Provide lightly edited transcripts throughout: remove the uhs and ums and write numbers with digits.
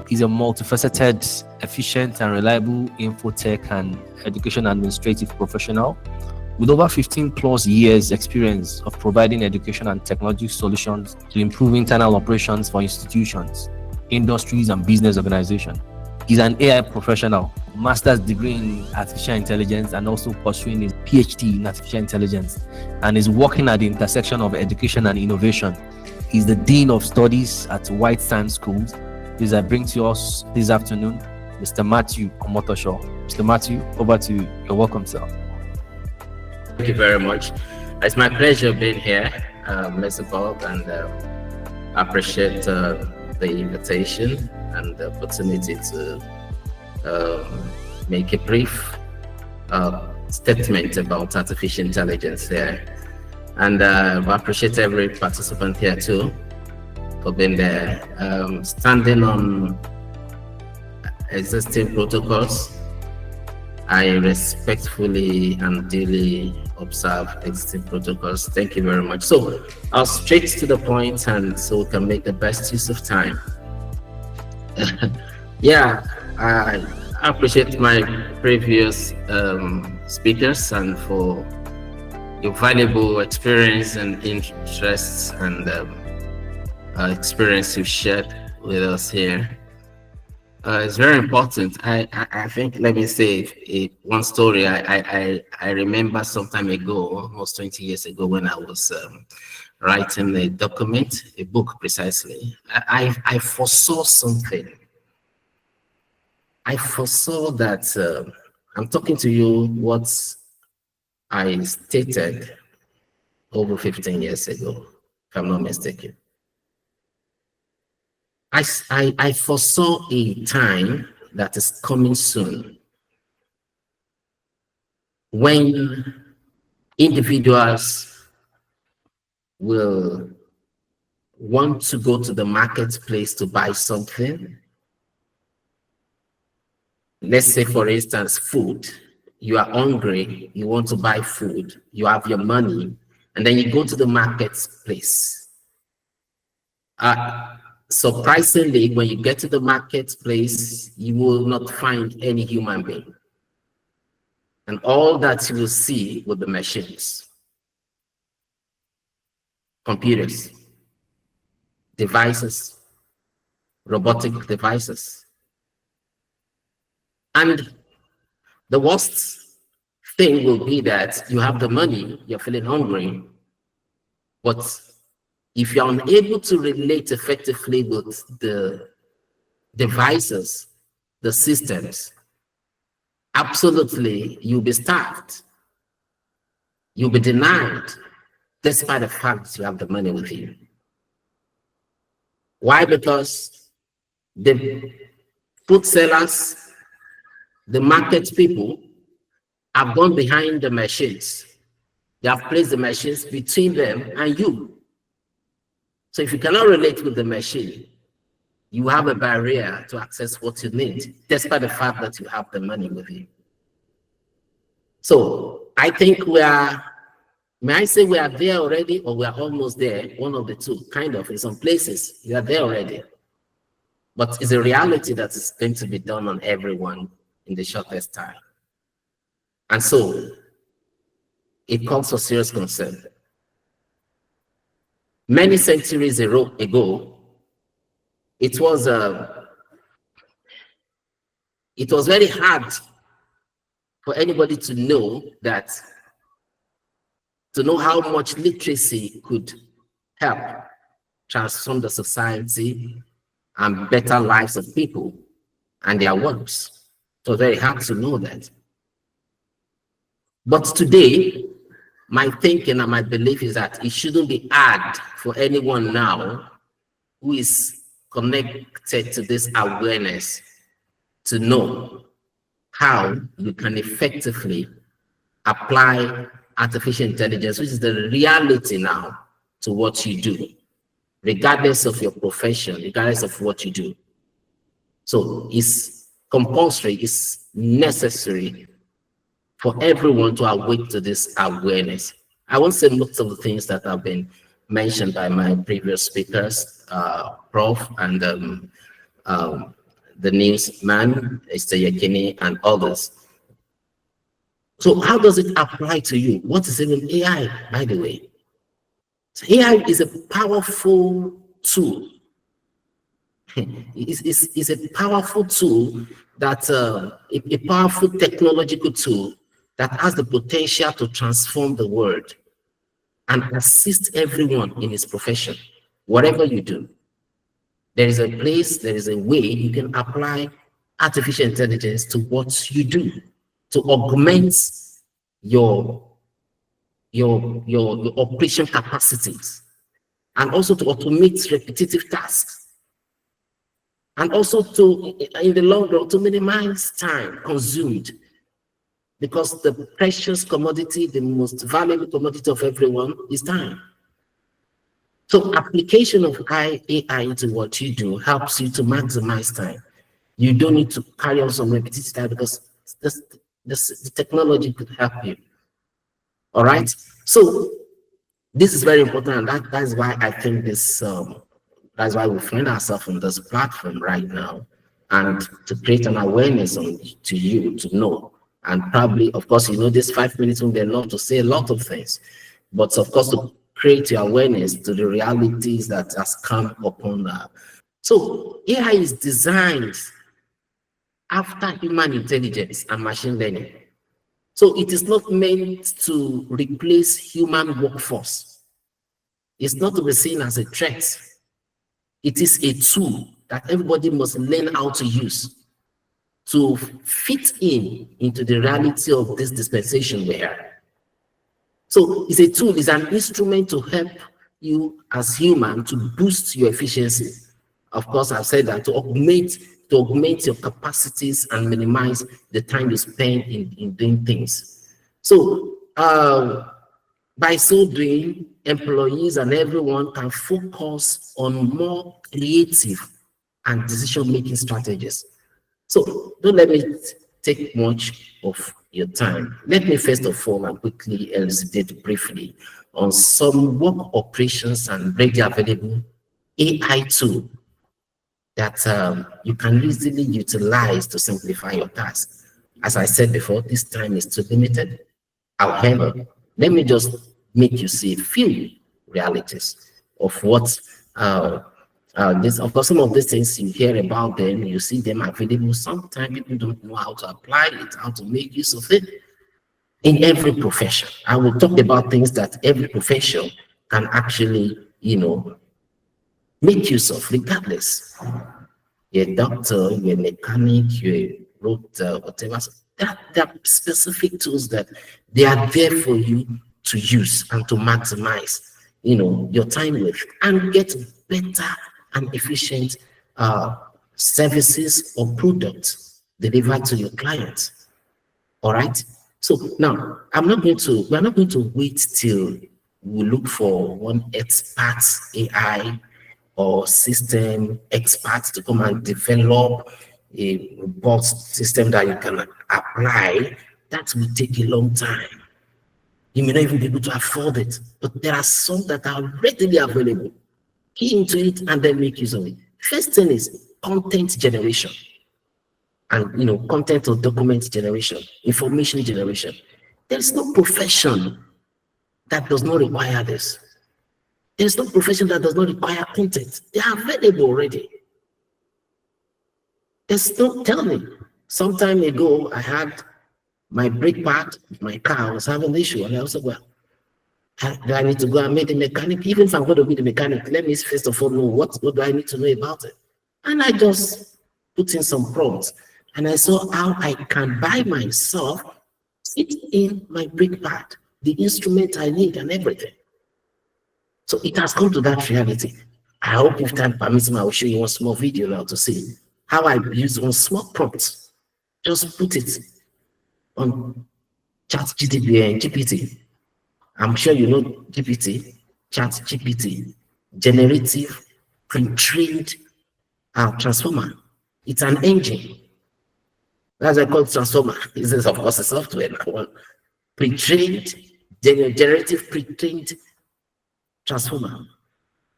is a multifaceted, efficient, and reliable infotech and education administrative professional with over 15 plus years experience of providing education and technology solutions to improve internal operations for institutions, industries, and business organizations. He's an AI professional, master's degree in artificial intelligence, and also pursuing his PhD in artificial intelligence, and is working at the intersection of education and innovation. He's the Dean of Studies at Whitesands Schools. Please, I bring to us this afternoon Mr. Matthew Omotoso. Mr. Matthew, over to you. You're welcome, sir. Thank you very much. It's my pleasure being here, Mexibog, and I appreciate the invitation and the opportunity to make a brief statement about artificial intelligence here. And I appreciate every participant here too for being there. Standing on existing protocols, I respectfully and duly observe existing protocols. Thank you very much. So I'll straight to the point, and so we can make the best use of time. Yeah, I appreciate my previous speakers and for your valuable experience and interests and experience you've shared with us here. It's very important. I think, let me say one story. I remember some time ago, almost 20 years ago, when I was writing a document, a book precisely. I foresaw something. I foresaw that I'm talking to you what I stated over 15 years ago, if I'm not mistaken. I foresaw a time that is coming soon when individuals will want to go to the marketplace to buy something. Let's say, for instance, food. You are hungry, you want to buy food, you have your money, and then you go to the marketplace. Surprisingly, when you get to the marketplace, you will not find any human being. And all that you will see will be machines, computers, devices, robotic devices. And the worst thing will be that you have the money, you're feeling hungry, but if you're unable to relate effectively with the devices, the systems, absolutely you'll be starved. You'll be denied, despite the fact you have the money with you. Why? Because the food sellers, the market people have gone behind the machines. They have placed the machines between them and you. So if you cannot relate with the machine, you have a barrier to access what you need, despite the fact that you have the money with you. So I think we are, may I say we are there already, or we are almost there, one of the two, kind of. In some places, you are there already. But it's a reality that is going to be done on everyone in the shortest time. And so it calls for serious concern. Many centuries ago, it was very hard for anybody to know how much literacy could help transform the society and better lives of people and their works. So very hard to know that. But today, my thinking and my belief is that it shouldn't be hard for anyone now who is connected to this awareness to know how you can effectively apply artificial intelligence, which is the reality now, to what you do, regardless of your profession, regardless of what you do. So it's compulsory, it's necessary for everyone to awake to this awareness. I won't say most of the things that have been mentioned by my previous speakers, Prof. and the newsman, Mr. Yekini, and others. So how does it apply to you? What is even AI, by the way? So AI is a powerful tool. It's a powerful tool that a powerful technological tool that has the potential to transform the world and assist everyone in his profession, whatever you do. There is a place, there is a way you can apply artificial intelligence to what you do to augment your operation capacities, and also to automate repetitive tasks, and also to, in the long run, to minimize time consumed, because the precious commodity, the most valuable commodity of everyone, is time. So application of AI into what you do helps you to maximize time. You don't need to carry on some repetitive time because the technology could help you. All right. So this is very important, and that's why I think this. That's why we find ourselves on this platform right now, and to create an awareness to you to know. And probably, of course, this 5 minutes won't be enough to say a lot of things, but of course, to create your awareness to the realities that has come upon that. So AI is designed after human intelligence and machine learning. So it is not meant to replace human workforce. It's not to be seen as a threat. It is a tool that everybody must learn how to use to fit into the reality of this dispensation we are. So it's a tool, it's an instrument to help you as human to boost your efficiency. Of course, I've said that to augment your capacities and minimize the time you spend in doing things. So by so doing, employees and everyone can focus on more creative and decision-making strategies. So don't let me take much of your time. Let me first of all and quickly elucidate briefly on some work operations and readily available AI tool that you can easily utilize to simplify your tasks. As I said before, this time is too limited. However, let me just make you see a few realities of what this. Of course, some of these things you hear about them, you see them available. Sometimes people don't know how to apply it, how to make use of it in every profession. I will talk about things that every profession can actually, make use of, regardless. You're a doctor, you're a mechanic, you're a road, whatever. There are specific tools that they are there for you to use and to maximize, your time with, and get better and efficient services or products delivered to your clients. All right. So now we're not going to wait till we look for one expert AI or system experts to come and develop a robot system that you can apply. That will take a long time. You may not even be able to afford it, but there are some that are readily available. Key into it and then make use of it. First thing is content generation, and content or document generation, information generation. There's no profession that does not require this. There's no profession that does not require content. They are available already. Tell me. Some time ago, I had my brake pad, my car was having an issue, and I was like, well, do I need to go and meet the mechanic? Even if I'm going to be the mechanic, let me first of all know what do I need to know about it. And I just put in some prompts, and I saw how I can by myself fit in my brake pad, the instrument I need and everything. So it has come to that reality. I hope if time permits me, I will show you one small video now to see how I use one small prompt. Just put it on GPT. I'm sure you know GPT, GPT, generative pre-trained transformer. It's an engine. That's why I call it transformer. This is, of course, a software. Pre-trained, generative pre-trained transformer.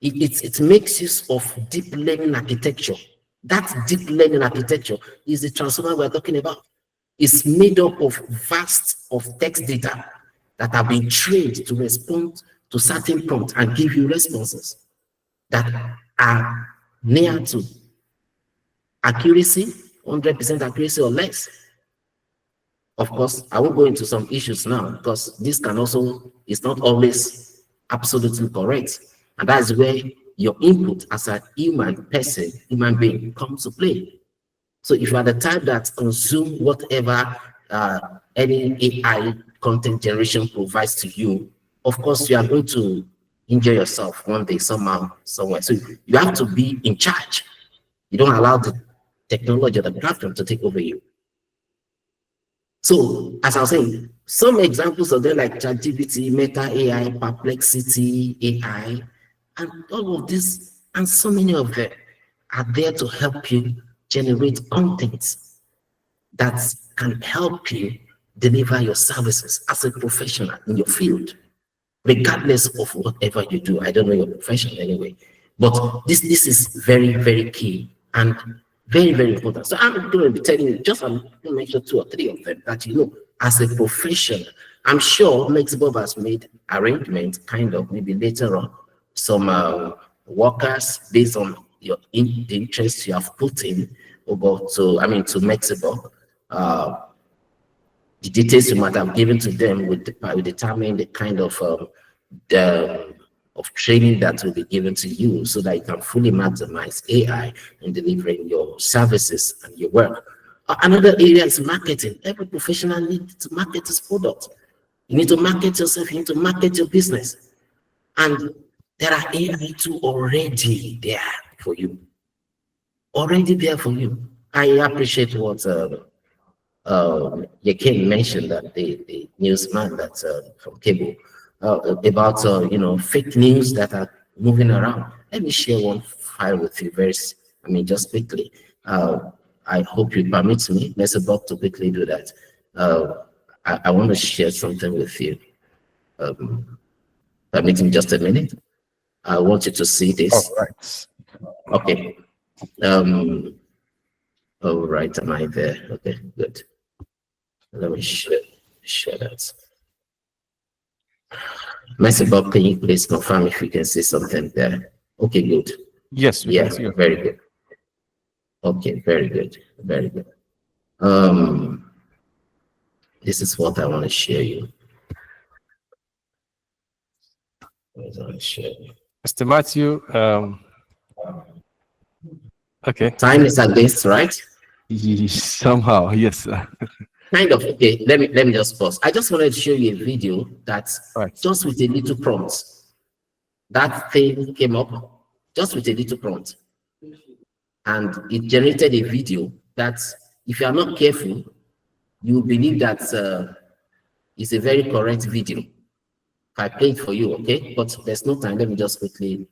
It makes use of deep learning architecture That deep learning architecture is the transformer we're talking about. It's made up of vast of text data that have been trained to respond to certain prompts and give you responses that are near to accuracy, 100% accuracy or less. Of course, I won't go into some issues now because this can also, it's not always absolutely correct. And that's where your input as a human person, human being comes to play. So if you are the type that consume whatever any AI content generation provides to you, of course, you are going to injure yourself one day, somehow, somewhere. So you have to be in charge. You don't allow the technology or the platform to take over you. So, as I was saying, some examples of them like ChatGPT, Meta AI, Perplexity AI, and all of this, and so many of them are there to help you generate content that can help you deliver your services as a professional in your field, regardless of whatever you do. I don't know your profession anyway, but this is very, very key and very, very important. So I'm going to be telling you, just I'm going to mention 2 or 3 of them that you know as a profession. I'm sure Mexibog has made arrangements, kind of maybe later on, some workers based on your the interest you have put in about to Mexibog. The details you might have given to them will determine the kind of training that will be given to you so that you can fully maximize AI in delivering your services and your work. Another area is marketing. Every professional needs to market his product. You need to market yourself, you need to market your business. And there are AI tools already there for you. Already there for you. I appreciate what Yakin mentioned, that the newsman that's from cable, about fake news that are moving around. Let me share one file with you just quickly. I hope you permit me, Mexibog, to quickly do that. I want to share something with you. Permit me just a minute. I want you to see this. All right. Okay. All right, am I there? Okay, good. Let me share that. Mexibog, can you please confirm if you can see something there? Okay, good. Yes, yeah, very good. Okay, very good, very good. This is what I want to share you. Mr. Matthew, okay. Time is against, right? Somehow, yes, sir. Kind of. Okay, let me just pause. I just wanted to show you a video that's just with a little prompt. That thing came up just with a little prompt, and it generated a video that, if you are not careful, you believe that it's a very correct video. I play it for you, okay? But there's no time. Let me just quickly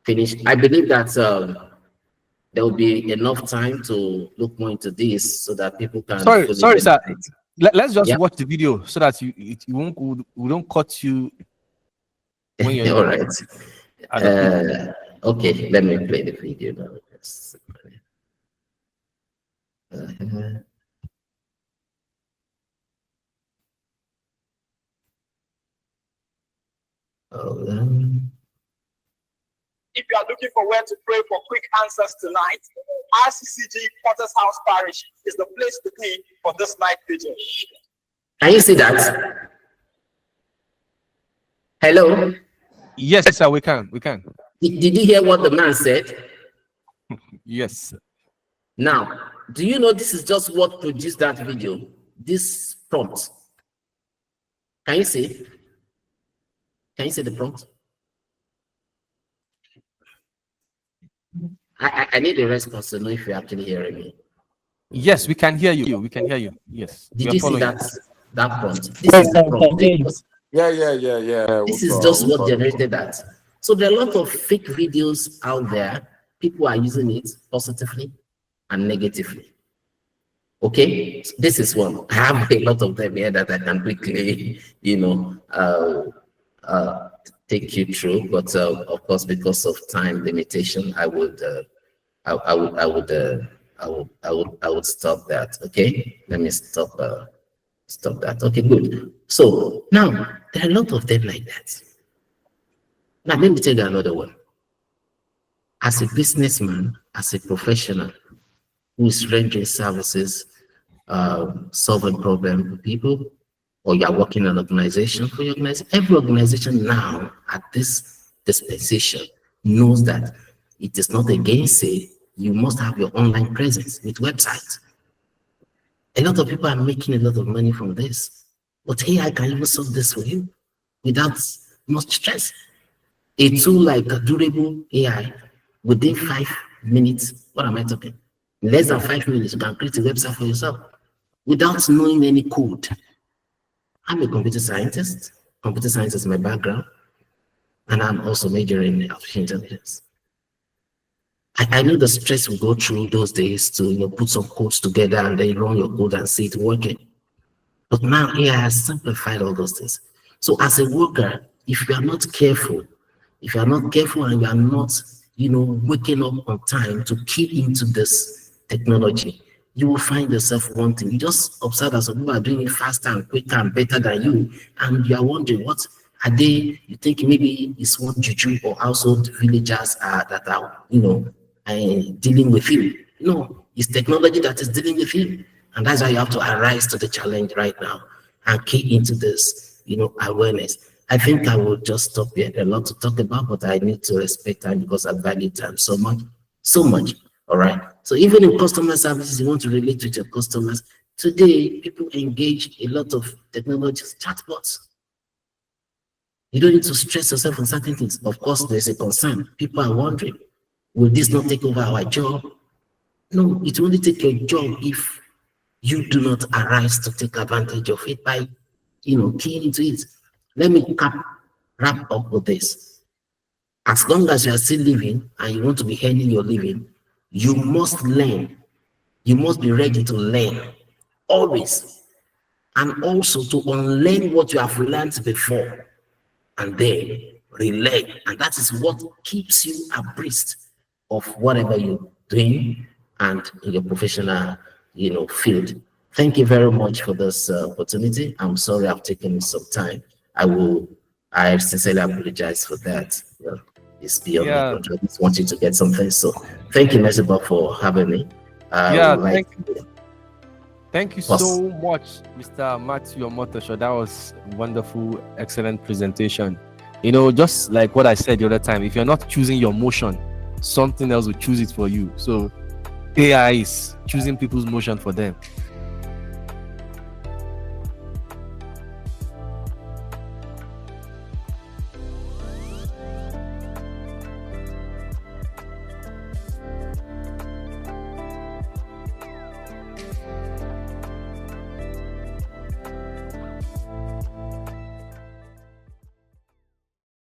finish. I believe that there will be enough time to look more into this so that people can. Sorry, sir. Let's just watch the video so that we don't cut you when you're all right. Okay, let me play the video now. If you are looking for where to pray for quick answers tonight, RCCG Potter's House Parish is the place to be for this night vigil. Can you see that? Hello? Yes, sir, we can. Did you hear what the man said? Yes. Now, do you know this is just what produced that video? This prompt. Can you see? Can you see the prompt? I need a response to know if you're actually hearing me. Yes, we can hear you. We can hear you. Yes. Did you see that prompt? This is the prompt. Yeah. This is just what generated that. So there are a lot of fake videos out there. People are using it positively and negatively. Okay, this is one. I have a lot of them here that I can quickly, take you through. But of course, because of time limitation, I would I would stop that. Okay, let me stop that. Okay, good. So now there are a lot of them like that. Now let me tell you another one. As a businessman, as a professional who is rendering services, solving problems for people, or you are working in an organization for your organization, every organization now at this dispensation knows that it is not a gainsay. You must have your online presence with websites. A lot of people are making a lot of money from this, but AI can even solve this for you without much stress. A tool like a durable AI, within 5 minutes, what am I talking? In less than 5 minutes, you can create a website for yourself without knowing any code. I'm a computer scientist. Computer science is my background, and I'm also majoring in artificial intelligence. I know the stress we go through those days to put some codes together and then run your code and see it working. But now AI has simplified all those things. So as a worker, if you are not careful, and you are not, waking up on time to keep into this technology, you will find yourself wanting. You just observe that some people are doing it faster and quicker and better than you, and you are wondering, what are they? You think maybe it's one juju or household villagers that are, dealing with you. No, it's technology that is dealing with you. And that's why you have to arise to the challenge right now and key into this, awareness. I think I will just stop here. There's a lot to talk about, but I need to respect time because I value time so much. All right. So even in customer services, you want to relate with your customers. Today, people engage a lot of technologies, chatbots. You don't need to stress yourself on certain things. Of course, there's a concern. People are wondering, will this not take over our job? No, it will only take your job if you do not arise to take advantage of it by, keying into it. Let me wrap up with this. As long as you are still living and you want to be earning your living, you must learn. You must be ready to learn always, and also to unlearn what you have learned before, and then relearn. And that is what keeps you abreast of whatever you're doing and in your professional, field. Thank you very much for this opportunity. I'm sorry I've taken some time. I sincerely apologize for that. It's beyond my control. I just want you to get something. So thank you, Mexibog, for having me. Thank you so much, Mr. Matthew Omotoso. That was wonderful, excellent presentation. Just like what I said the other time, if you're not choosing your motion, something else will choose it for you. So AI is choosing people's motion for them.